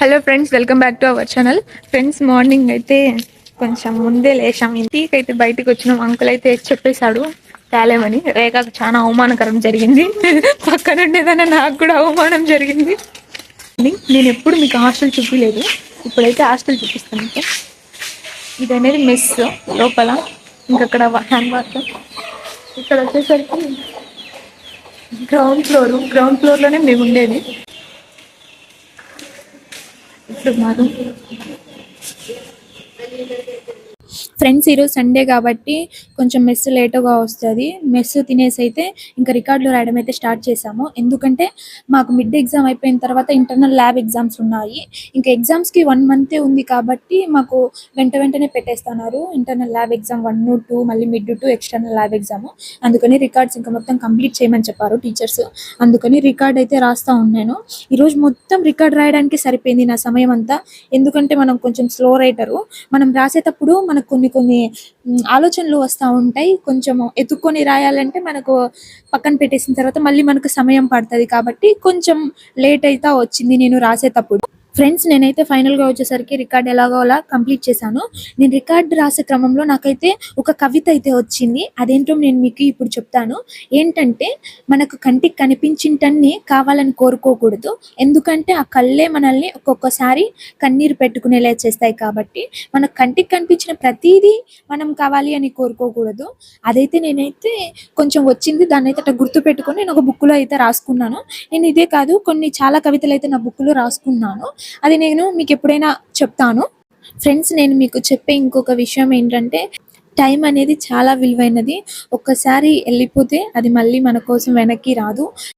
Hello friends, welcome back to our channel. Friends, morning అయితే కొంచెం ముందే లేచాం. ఇంటికి అయితే బయటకు వచ్చినాం. అంకుల్ అయితే చెప్పేశాడు తేలేమని. రేఖకు చాలా అవమానకరం జరిగింది. పక్కన ఉండేదన్న నాకు కూడా అవమానం జరిగింది. నేను ఎప్పుడు మీకు హాస్టల్ చూపించలేదు, ఇప్పుడైతే హాస్టల్ చూపిస్తాను మీకు. ఇది అనేది మెస్ లోపల, ఇంకక్కడ హ్యాండ్ వాష్. ఇక్కడ వచ్చేసరికి గ్రౌండ్ ఫ్లోర్లోనే మేము ఉండేది. ఇప్పుడు మాది ఫ్రెండ్స్, ఈరోజు సండే కాబట్టి కొంచెం మెస్ లేటుగా వస్తుంది. మెస్ తినేసి అయితే ఇంకా రికార్డులు రాయడం అయితే స్టార్ట్ చేసాము. ఎందుకంటే మాకు మిడ్ ఎగ్జామ్ అయిపోయిన తర్వాత ఇంటర్నల్ ల్యాబ్ ఎగ్జామ్స్ ఉన్నాయి. ఇంకా ఎగ్జామ్స్కి 1 month ఉంది కాబట్టి మాకు వెంటనే పెట్టేస్తున్నారు. ఇంటర్నల్ ల్యాబ్ ఎగ్జామ్ 1, 2, మళ్ళీ మిడ్ 2, ఎక్స్టర్నల్ ల్యాబ్ ఎగ్జామ్. అందుకని రికార్డ్స్ ఇంకా మొత్తం కంప్లీట్ చేయమని చెప్పారు టీచర్స్. అందుకని రికార్డ్ అయితే రాస్తా ఉన్నాను. ఈరోజు మొత్తం రికార్డ్ రాయడానికి సరిపోయింది నా సమయం అంతా. ఎందుకంటే మనం కొంచెం స్లో రైటరు. మనం రాసేటప్పుడు మనకు కొన్ని ఆలోచనలు వస్తూ ఉంటాయి. కొంచెం ఎత్తుక్కొని రాయాలంటే మనకు పక్కన పెట్టేసిన తర్వాత మళ్ళీ మనకు సమయం పడుతుంది. కాబట్టి కొంచెం లేట్ అయితే వచ్చింది నేను రాసేటప్పుడు. ఫ్రెండ్స్, నేనైతే ఫైనల్గా వచ్చేసరికి రికార్డ్ ఎలాగో అలా కంప్లీట్ చేశాను. నేను రికార్డ్ రాసే క్రమంలో నాకైతే ఒక కవిత అయితే వచ్చింది. అదేంటో నేను మీకు ఇప్పుడు చెప్తాను. ఏంటంటే, మనకు కంటికి కనిపించింటన్ని కావాలని కోరుకోకూడదు. ఎందుకంటే ఆ కళ్ళే మనల్ని ఒక్కొక్కసారి కన్నీరు పెట్టుకునేలా చేస్తాయి. కాబట్టి మన కంటికి కనిపించిన ప్రతిదీ మనం కావాలి అని కోరుకోకూడదు. అదైతే నేనైతే కొంచెం వచ్చింది, దాన్ని అయితే అట్లా గుర్తు పెట్టుకొని నేను ఒక బుక్లో అయితే రాసుకున్నాను. నేను ఇదే కాదు, చాలా కవితలు అయితే నా బుక్లో రాసుకున్నాను. అది నేను మీకు ఎప్పుడైనా చెప్తాను. ఫ్రెండ్స్, నేను మీకు చెప్పే ఇంకొక విషయం ఏంటంటే, టైం అనేది చాలా విలువైనది. ఒక్కసారి వెళ్ళిపోతే అది మళ్ళీ మన కోసం వెనక్కి రాదు.